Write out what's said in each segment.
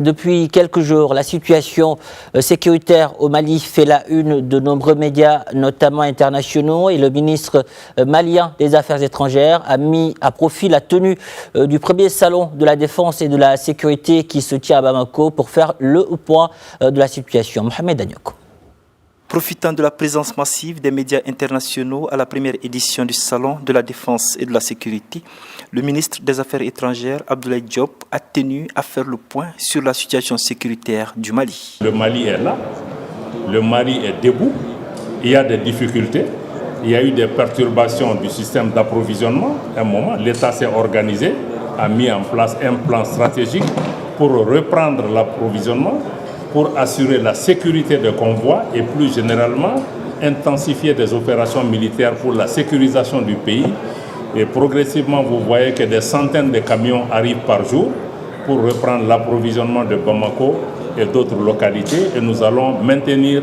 Depuis quelques jours, la situation sécuritaire au Mali fait la une de nombreux médias, notamment internationaux, et le ministre malien des Affaires étrangères a mis à profit la tenue du premier salon de la défense et de la sécurité qui se tient à Bamako pour faire le point de la situation. Mohamed Agnouk. Profitant de la présence massive des médias internationaux à la première édition du Salon de la Défense et de la Sécurité, le ministre des Affaires étrangères, Abdoulaye Diop, a tenu à faire le point sur la situation sécuritaire du Mali. Le Mali est là, le Mali est debout, il y a des difficultés, il y a eu des perturbations du système d'approvisionnement. À un moment, l'État s'est organisé, a mis en place un plan stratégique pour reprendre l'approvisionnement, pour assurer la sécurité des convois et plus généralement intensifier des opérations militaires pour la sécurisation du pays. Et progressivement, vous voyez que des centaines de camions arrivent par jour pour reprendre l'approvisionnement de Bamako et d'autres localités et nous allons maintenir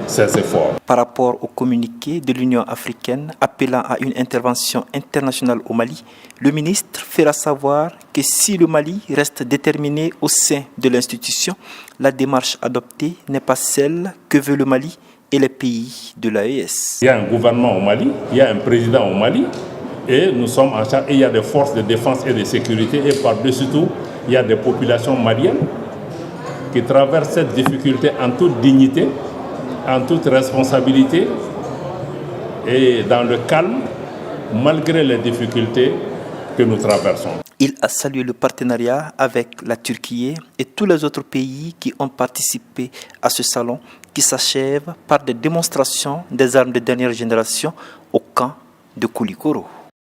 ces efforts. Par rapport au communiqué de l'Union africaine appelant à une intervention internationale au Mali, le ministre fera savoir que si le Mali reste déterminé au sein de l'institution, la démarche adoptée n'est pas celle que veut le Mali et les pays de l'AES. Il y a un gouvernement au Mali, il y a un président au Mali et nous sommes en charge et il y a des forces de défense et de sécurité et par-dessus tout, il y a des populations maliennes qui traversent cette difficulté en toute dignité, en toute responsabilité et dans le calme, malgré les difficultés que nous traversons. Il a salué le partenariat avec la Turquie et tous les autres pays qui ont participé à ce salon qui s'achève par des démonstrations des armes de dernière génération au camp de Koulikoro.